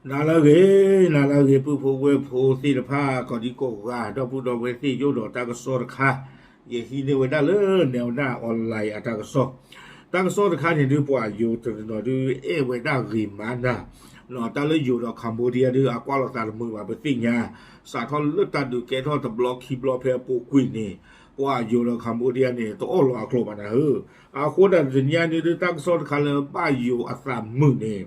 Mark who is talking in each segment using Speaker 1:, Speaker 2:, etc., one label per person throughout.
Speaker 1: นาลาเกปูพูเวพูสิลพากอดิโกกาดอปูดอเวสิโยดอตากสอรคาเยฮีเนเวดาเลแนวหน้าออนไลน์อตากสอตากสอรคาเนี่ยดูปว่าอยู่ตรงนั้นดูเวดาริมานะเนาะตาเลยอยู่ดอคัมโบเดียดูอากวาลตามือมาเปติญาสาทอลตาดูแกทอตบล็อกคีบล็อกเพปูกุยนี่ว่าอยู่ดอคัมโบเดียเนี่ยตัวอ้อลอาโครบานะอาโคดันสัญญาเนี่ยดูตากสอรคาเลยบ้าอยู่อัสามมือเนี่ย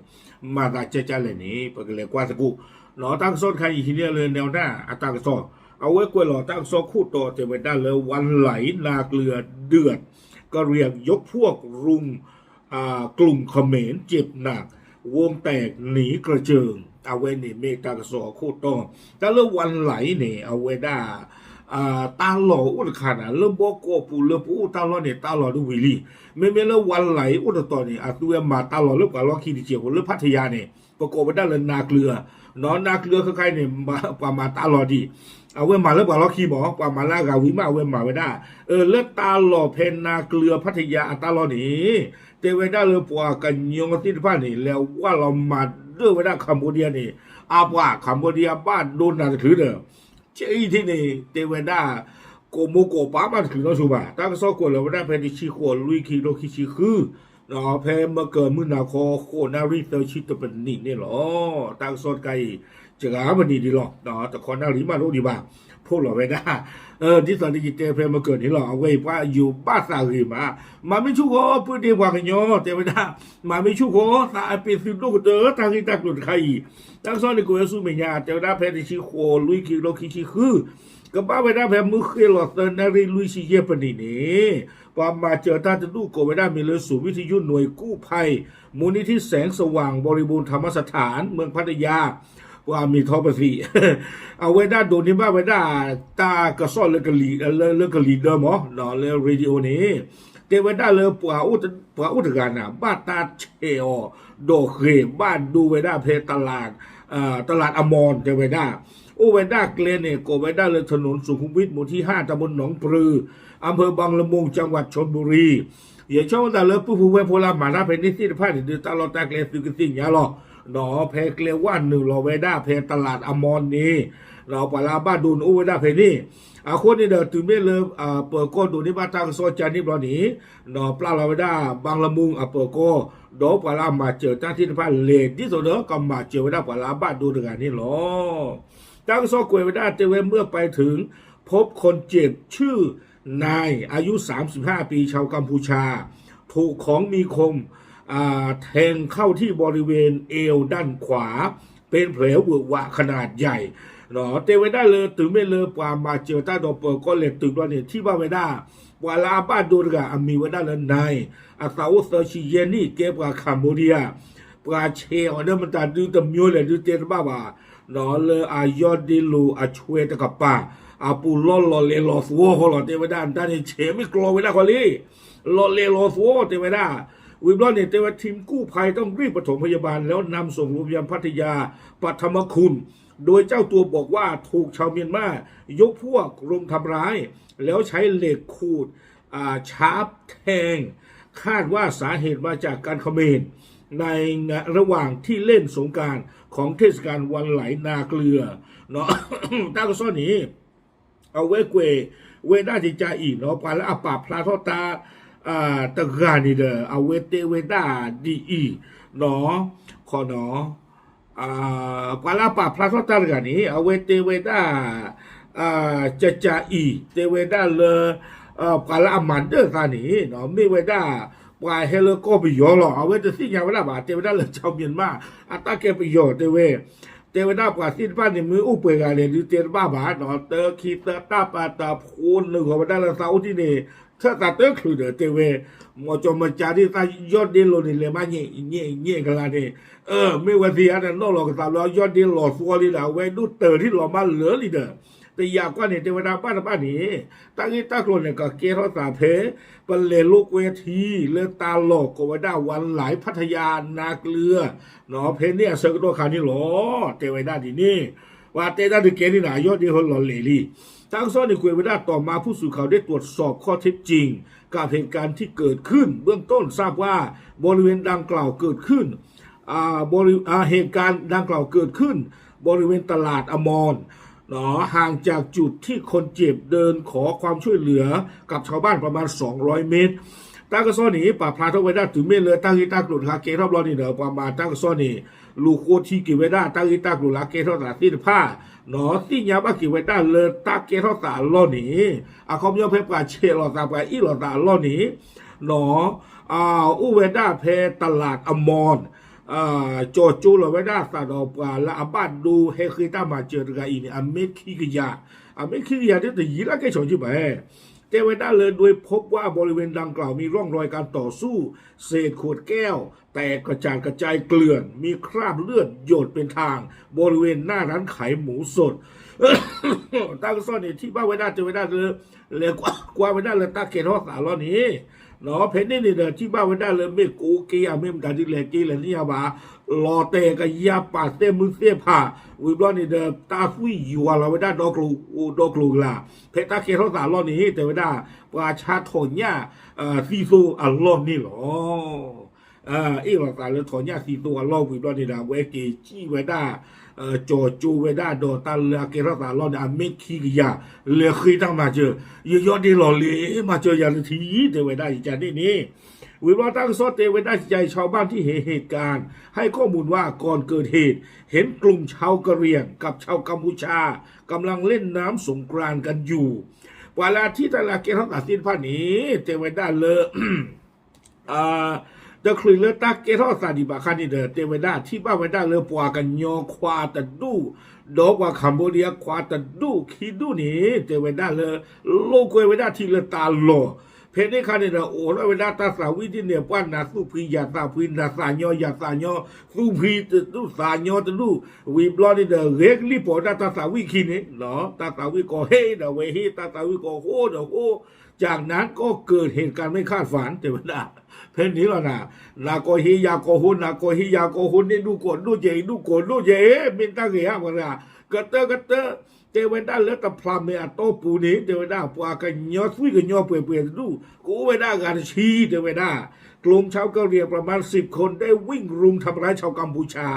Speaker 1: มาตาเจจาเลยนี่ปกเลยกว่าสกุหนอตั้งโซนใครอีกทีเนี่ยเลยแนวหน้าอัตากซอเอาไว้กวยหล่อตั้งโซคู่ต่อเจไปได้เลยวันไหลนาเกลือเดือดก็เรียกยกพวกรุมกลุ่มเขมรเจ็บหนักวงแตกหนีกระเจิงเอาไว้นี่เมตากซอคู่ต่อแต่เรื่องวันไหลเนี่ยเอาไว้ได้ตาหล่ออุตขนาดเริ่มบอกกูปูเริ่มปูตาหล่อเนี่ยตาหล่อดูวิลีไม่เรื่องวันไหลอุตตอนเนี่ยตัวมาตาหล่อเรื่องกับล้อคีดีเจียวเรื่องพัทยาเนี่ยประกอบไปได้เลยนาเกลือนอนนาเกลือใครๆเนี่ยมาตาหล่อดีเอาไว้มาแล้วกับล้อคีบอกว่ามาลากาวิมาเอาไว้มาไว้ได้เลือดตาหล่อเพนนาเกลือพัทยาตาหล่อนี่เตไว้ได้เลยปว่ากันยงติดผ้านี่แล้วว่าเรามาเรื่องไว้ได้คัมโบเดียนี่อาว่าคัมโบเดียบ้านโดนนาถือเด้อเจ้าที่นี่เตไว้ได้โกโมโกป้าบ้านถือน้องชูบ่าตั้งซอกคนเราได้เพนดิชิโคลุยคีโรคิชิคือเนาะเพมาเกิดมือนาคอโคนาริเตอร์ชิตเป็นนี่เนี่ยหรอตั้งซอดไกจะกาบันดีดีหรอเนาะแต่คนนาริมาโรดีบ้าพวกเราไม่ได้ที่ตอนที่เจเพมาเกิดนี่หรอเอาไว้ว่าอยู่บ้านสารีมาไม่ชุกโอพูดดีกว่ากันโยเจไม่ได้มาไม่ชุกโอสาเป็นสิลูกเตอทางที่ตากลุ่นใครตั้งซอดในกูจะสู้ไม่ยากเจไม่ได้เพดิชิโคลุยคีโรคิชิคือก็บ้าไม่ได้เพมือเคยหลอดเตอร์นาริลุยชิเยปนีนี่พอมาเจอท่านจะดูโกไม่ได้มีเลยศูนย์วิทยุหน่วยกู้ภัยมูลนิธิแสงสว่างบริบูรณ์ธรรมสถานเมืองพัทยาว่ามีทอปสีเอาไว้ได้โดนที่บ้าไว้ได้ตากระซ่อนเลือกลีเลือกลีเดิมหรอเนาะเลือเรดิโอนี้เทไว้ได้เลยปัวอุตการนะบ้านตาเชอโดเคบ้านดูไว้ได้เพตลาดอมรเทไว้ได้โอไว้ได้เกลเนโกไว้ได้เลยถนนสุขุมวิทหมู่ที่5ตำบลหนองปลืออำเภอบางละมุงจังหวัดชลบุรีอย่าชอบแต่เลยผู้ผู้เวพลามาหน้าเป็นนิสิตภาพดีตลอดตาเกลสุกิสิงยาหรอหนอเพเกลว่าหนึ่งเราไว้ได้เพตลาดอมรนี้เราปลาบ้านดูนอู้ไว้ได้เพนี่คนนี้เดินถึงไม่เลยเปิดก้นดูนี่บ้านทางโซจานิบรอนี้หนอปลาเราไว้ได้บางละมุงเปิดก้ดอกปลามาเจอตั้งที่ภาพเลดที่สุดเด้อก็มาเจอไว้ได้ปลาบ้านดูด้วยกันนี่หรอตั้งโซกวยไว้ได้เจอเมื่อไปถึงพบคนเจ็บชื่อนายอายุ35ปีชาวกัมพูชาถูกของมีคมแทงเข้าที่บริเวณเอวด้านขวาเป็นแผลเวอะหวะขนาดใหญ่เนาะเตไว้ได้เลยถึงไม่เลยปามาเจอต้าดอกเปิดก็เหล็กตึกว่าเนี่ยที่บ้านไว้ได้วาลาบ้านดูดกะมีไว้ได้เลยนายอาสาวเซอร์ชิเยนี่เก็บกับคัมโบเดียปลาเชอเนี่ยมันจะดูตะมิวเลยดูเตนบ้าเนาะเลยยอดดิลูช่วยตะกับป้าปูล่อเลลอฟัวเขาหล่อเตไว้ได้ด้านนี้เฉไม่กลัวไว้ได้คนนี้ล่อเลลอฟัวเตไว้ได้วิบลอนเนี่ยเตว่าทีมกู้ภัยต้องรีบปฐมพยาบาลแล้วนำส่งโรงพยาบาลพัทยาปัทมคุณโดยเจ้าตัวบอกว่าถูกชาวเมียนมายกพวกรุมทำร้ายแล้วใช้เหล็กขูดชาร์ปแทงคาดว่าสาเหตุมาจากการเขมรในระหว่างที่เล่นสงกรานต์ของเทศกาลวันไหลนาเกลือเนาะ ตั้งซ่อนนี้เอาไว้เวด้าจิจาอีเนาะไปแล้วปาพลาทอตาตะกานี่เด้อเอาเวเตเวด้าดีอีเนาะขอเนาะปลาปาพลาทอตากันนี้เอาเวเตเวด้าจะจาอีเตเวด้าเลยปลาอามันเดอร์กันนี้เนาะไม่เวด้าปลาเฮลก็ไปย่อหรอเอาเวจะสิ่งอย่างเวลาบาเตเวด้าเลยชาวเมียนมาตาแกไปย่อเตเวด้าปลาสิ้นบ้านในมืออุปเปกาเลยดูเตนบ้าบาเนาะเตอคีเตอตาปาตาพูนหนึ่งของมันได้ละเสาที่นี่ถ้าตัดเตอคือเดอเตเวมอจอมจาที่ตายอดดินโลนี่เลยมาเงี้ยกันละนี่ไม่ว่าที่อันนั้นนอกหลอกตามแล้วยอดดินหลอดฟัวลีละเวดูเตอที่หลอมาเหลือลีเดอแต่อยากว่าเนี่ยเทวดาบ้านนี้ตั้งที่ตาโกรเนี่ยก็เกล้าสาเพเป็นเลลูกเวทีเลือตาหลอกก็ว่าได้วันไหลพัทยานาเกลือเนาะเพนเนี่ยเซอร์ตัวขานี่หรอเทวดาที่นี่ว่าเตด้าที่เกนี่นะยอดดินหลอเลลี่ทั้งซ้อนในคุยเวลาต่อมาผู้สื่อข่าวได้ตรวจสอบข้อเท็จจริงกับเหตุการณ์ที่เกิดขึ้นเบื้องต้นทราบว่าบริเวณดังกล่าวเกิดขึ้น เหตุการณ์ดังกล่าวเกิดขึ้นบริเวณตลาดอมรเนาะห่างจากจุดที่คนเจ็บเดินขอความช่วยเหลือกับชาวบ้านประมาณ200 เมตรตั้งกระซ้อนหนีป่าพลาทไว้ได้ถึงเมตรเลยตั้งที่ตั้งกลุ่มคาเกทรอบรอนี่เนอะประมาณตั้งกระซ้อนนี่ลูกโคที่กิเวด้าตั้งที่ตั้งกลุ่มลาเกทรอตาที่ผ้าเนาะที่ยาบ้ากิเวด้าเลยตั้งเกทรอตาล้อนี่คอมยอเพปาเชลอตาไปอีลอตาล้อนี่เนาะอุเวด้าเพตลาดอมรโจจูลเวด้าสาดอปลาละอาบัดดูเฮคิตามาเจอร์กาอินอเมคิกยาที่จะยีละแกชนจิบะเทวดาเลยโดยพบว่าบริเวณดังกล่าวมีร่องรอยการต่อสู้เศษขวดแก้วแตกกระจายเกลื่อนมีคราบเลือดหยดเป็นทางบริเวณหน้าร้านขายหมูสดตั้งซ่อนที่บ้านเวดาเทวดาเลยกว่าเวดาเลยตาเกทอสาล้อนี้เนาะเพนนี่เนี่ยที่บ้านเวดาเลยไม่กูกีอาเมมกันที่เลกีเลยนี่บ่ารอเตกับยาป่าเตมือเสียผ้าวิบล้อนี่ตาฟุยอยู่อะไรเวดาดอกลูล่ะเพตาเกทอสาล้อนี้แต่เวดาประชาชนเนี่ยซีซูอัลลอฮ์นี่หรออีหลักฐานเลยถอนยาซีซูอัลลอฮ์วิบล้อนี่เวกีจีเวดาจอจูเวดาโดตาเลเกราตาลอนอเมคิกยาเลขีตั้งมาเจอยอดดีหล่อเลยมาเจออย่างทีเทวดาจิตใจนี่วิวัฒน์ตั้งซอเทวดาจิตใจชาวบ้านที่เห็นเหตุการณ์ให้ข้อมูลว่าก่อนเกิดเหตุเห็นกลุ่มชาวกะเหรี่ยงกับชาวกัมพูชากำลังเล่นน้ำสงกรานต์กันอยู่เวลาที่ตลาดเกราตาสินผ้านี้เทวดาเลยเดคลีเลตาเกทอสาดิบาคานิเดเทวดาที่บ้านเวดาเลปัวกันยอควาตดูดอกว่าคัมโบเดียควาตดูคิดูนี่เทวดาเลโลกเวดาที่เลตาโลเพเนคานิเดโอแล้วเวดาตาสาวิที่เนี่ยป้านนาสุพียาตาพีนาสานยาสานยสุพีตุสานยตดูวิบลอนี่เดเรกลิปอดาตาสาวิคินี่เนาะตาสาวิก็เฮเดเวฮีตาสาวิก็โฮเดโฮจากนั้นก็เกิดเหตุการณ์ไม่คาดฝันเทวดาเพนนี้แล้วนะนาโกฮิยาโกฮุนนาโกฮิยาโกฮุนนี่ดูกดดูเจดูกดดูเจมินตาเกียมันอะกระเตเทวดาเลตพรามเมอโตปูนี้เทวดาปัวกันยอสุยกันยอเปื่อยดูกูเวดาการชี้เทวดากลุ่มชาวกะเหรี่ยงประมาณ10 คนได้วิ่งรุมทำร้ายชาวกัมพูชา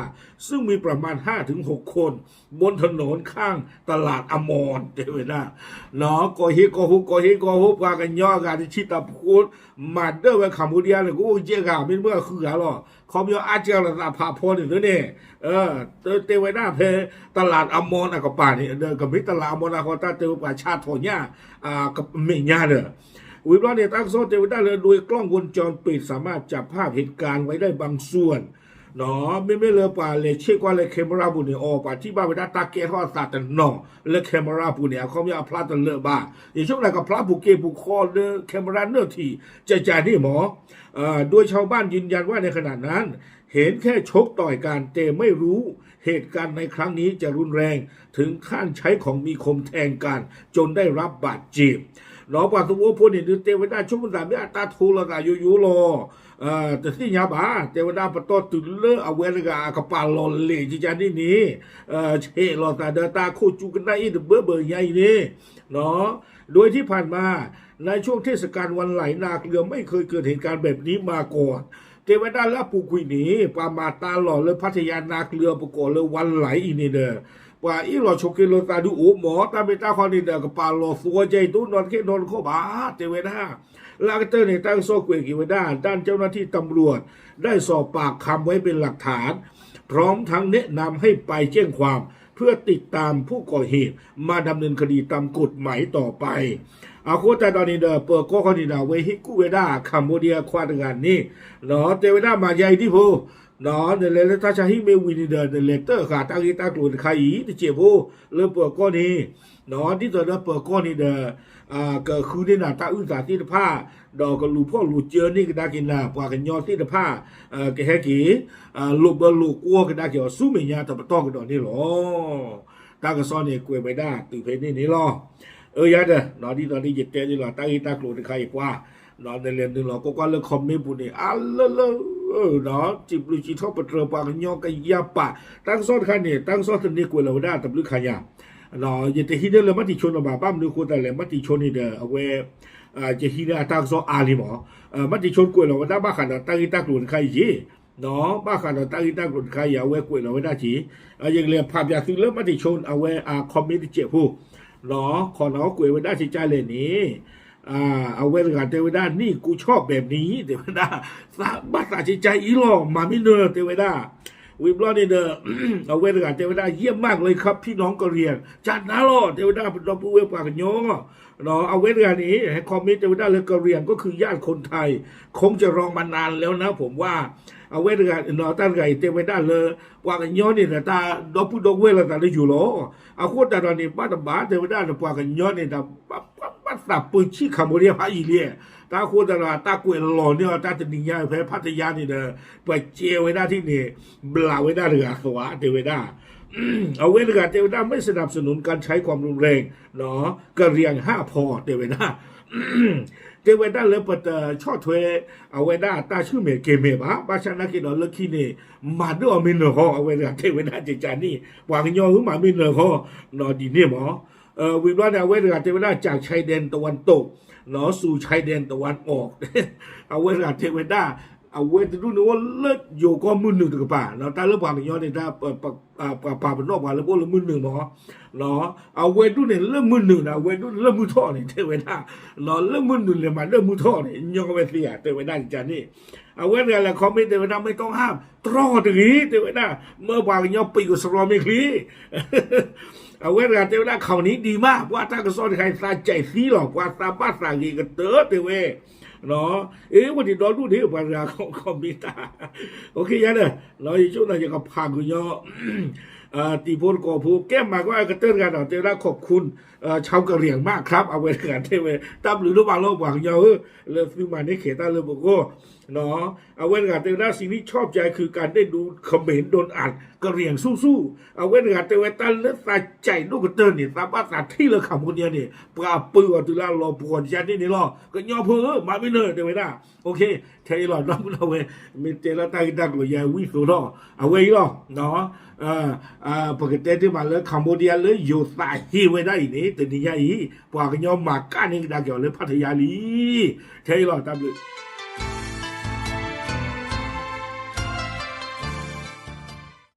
Speaker 1: ซึ่งมีประมาณ5 ถึง 6 คนบนถนนข้างตลาดอมรเทวดาเนาะก็ฮิปากันย่อกันชิตาพูดมาเดอร์เวคัมพูเดียเลยกูเจ๊กาเป็นเมื่อคือกันหรอคอมยออาเจลตาพาพอนี่เนี่ยเทวดาเพตลาดอมรก็ป่านี่กับมิตรลาอมรก็ตาเทวป่าชาติโถญ่ากับเมียเด้อวิบล้อเนี่ยตั้งโซเทวดาเลยโดยกล้องวงจรปิดสามารถจับภาพเหตุการณ์ไว้ได้บางส่วนเนาะไม่เลยป่าเลยเช็คว่าเลยแคมราบุญเนี่ยออกป่าที่บ้านเวลาตาเกทอดสัตว์แต่หนอเลยแคมราบุญเนี่ยเขาไม่เอาพลาดตะเลอะบ้าอย่างช่วงไหนกับพลาดบุกเกบุกคอเลยแคมราเนื้อที่ใจนี่หมอโดยชาวบ้านยืนยันว่าในขณะนั้นเห็นแค่ชกต่อยกันแต่ไม่รู้เหตุการณ์ในครั้งนี้จะรุนแรงถึงขั้นใช้ของมีคมแทงกันจนได้รับบาดเจ็บเนาะป่าสมมติพวกนี้เทวดาช่วงนั้นเนี่ยตาทูละตาอยู่รอแต่ที่ยาบ้าเทวดาปตอตุลเลอเวลกากระปาลอเลจิจานี่เชลอตาเดตาโคจูกันได้เบอร์ใหญ่นี่เนาะโดยที่ผ่านมาในช่วงเทศกาลวันไหลนาเกลือไม่เคยเกิดเหตุการณ์แบบนี้มาก่อนเทวดาและปูคุยหนีปามาตาหล่อเลยพัทยานาเกลือประกอบเลยวันไหลอีนี่เด้อว่าอีหล่อชกเกลตาดูโอหมอตาเบตาคอนี่เด้อกระปาหล่อสัวใจตู้นอนแค่นอนเข้าบ้าเทวดาลากเตอร์ในตั้งโซเกวกิเวดาด้านเจ้าหน้าที่ตำรวจได้สอบปากคำไว้เป็นหลักฐานพร้อมทั้งแนะนำให้ไปแจ้งความเพื่อติดตามผู้ก่อเหตุมาดำเนินคดีตามกฎหมายต่อไปอาโคตาตอนนี้เดอเปิดก็คนนี้เดเวฮิกุเวดาคัมโบเดียควาดงานนี่เนาะเทวดามาใหญ่ที่พูเนาะเดลเลตาชาฮิเมวินเดอเลเตอร์ขาตากิตากลุนใครที่เจ็บพูเริ่มเปิดก็นี้เนาะที่ตัวเดอเปิดก็นี้เดก็คือที่หน้าตาอุตสาหที่ผ้าดอกก็ลูพ่อลูเจอนี่ก็ได้กินนะปว่ากันยอที่ผ้าก็แค่กี่ลูกลูกกัวก็ได้เกี่ยวสู้ไม่ยาแต่ต้องกันดอกนี่หรอตากระซ้อนเนี่ยกวยไม่ได้ตื่นเพลนี่หรอยาเด้อนอนที่ตอนนี้เย็ดเตะนี่หรอตาอีตากลุนใครกว่านอนในเรียนนึงหรอก็เลิกคอมเมนต์ปุ่นนี่เนาะจิบลูจิทอปเตอร์ปากกันยอกันยาปะตั้งซ้อนใครเนี่ยตั้งซ้อนตัวนี้กวยเราได้แต่ลึกขยะเนาะยันแต่ที่เดินเลยมัติชนมาบ้ามนึกคนแต่เลยมัติชนนี่เด้อเอาไว้จะที่เนี่ยตั้งซ้อนอาลีหมอมัติชนกวยเราได้บ้าขนาดตั้งอีตากลุนใครยี่ နော်ပါခါတော့တာဂီတာကိုခါရဝဲကွေလောဝဲတာချီရင်လေဖာပြသူလမတိချုံအဝဲคอมมิตချက်ဖို့နော်ခေါ်တော့ကွေဝဲတာချီကြလေနေအဝဲကတေဝဒနီကူချော့ပဲနီတေဝဒစာဘာသာချီကြอีလောမာမီနိုတေဝဒwe brought in the အဝဲကတေဝဒเยี่ยมมากเลยครับพี่น้องกะเหรี่ยงจัดนะล่ะเทวดาดอกปูเวปากญอเนาะเอาเวทกันนี้คอมมิตเทวดาเลยกะเหรี่ยงก็คือญาติคนไทยคงจะรองมานานแล้วนะผมว่าเอาเวทกันเนาะตั้งไงเทวดาเลยปากญอนี่ตาดอกปูดอกเวละตาได้อยู่หรอเอาโคตรตอนนี้ป้าตบาเทวดาปากญอนี่ตาปัสสะปืนชี้คำโมเรียพระอีเลียตาโคตรตากวยหล่อเนี่ยตาจะนิยายแพ้พัทยานี่เด้อไปเจไว้ได้ที่นี่บลาไว้ได้เลยสวะเทวดาเอาเวทกันเทวดาไม่สนับสนุนการใช้ความรุนแรงเนาะกระเรียงห้าพอเทวดาเทวดาเลยปัดชอบถวยเอาเวดาตาชื่อเมเกเมบะบาชนะกินเลิกขี้นี่มาด้วยมินเนอร์เขาเอาเวดาเทวดาเจจานี่วางยอหรือมามินเนอร์เขาเนาะดีเนี่ยหมอวิบวัฒน์เอาเวดาเทวดาจากชายแดนตะวันตกเนาะสู่ชายแดนตะวันออกเอาเวดาเทวดาเอาเวทดูนี่ว่าเลิศโยก็มือหนึ่งตะกป่าเนาะตาเลิกปากย้อนเนี่ยตาป่าเป็นนอกมาแล้วพวกเลิกมือหนึ่งเนาะเนาะเอาเวทดูเนี่ยเลิกมือหนึ่งนะเวทดูเลิกมือท่อเนี่ยเทวดาเนาะเลิกมือหนึ่งเลยมาเลิกมือท่อเนี่ยย้อนก็ไปเสียเทวดาจานี่เอาเวทอะไรเขาไม่เทวดาไม่ต้องห้ามตรอตรงนี้เทวดาเมื่อปากย้อนปีกุศลไม่คลีเอาเวทเทวดาเขานี้ดีมากว่าถ้าก็สอนใครซาใจซีหรอกว่าซาบ้าซากีก็เต๋อเทวเนาะวันที่เราดูที่ภาษาของคอมพิวเตอร์โอเคยันเลยเราช่วงนั้นจะกับพากุญยตีโพลกอพูแก้มมาก็ไอ้กระเตื้อนกันเทวดาขอบคุณชาวกะเหรี่ยงมากครับเอาไว้กันเทวดาหรือรูปบางโลกบางยอเลือกซื้อมาในเขตตาเลือกก็เนาะเอาไว้กันเทวดาสิ่งที่ชอบใจคือการได้ดูคอมเมนต์โดนอัดกะเหรี่ยงสู้ๆเอาไว้กันเทวดาเลือกตาใจลูกกระเตื้อนนี่ตาบ้าตาที่เลือกคำคนเดียวนี่ปลาปื้อตุลาลอปวนยันนี่รอก็ยอเพื่อมาไม่เนอเทวดาโอเคเทยหลอดน้องเราเว้มีเจรตากินตากลัวยาวิสุรอเอาไว้รอเนาะปกติที่มาเลยคัมโบเดียเลยอยู่ใต้ที่ไว้ได้นี่แต่นี่ยัยปากยอมมาก้านี่ได้เกี่ยวเลยพัทยาลีเทยหลอดตามเลย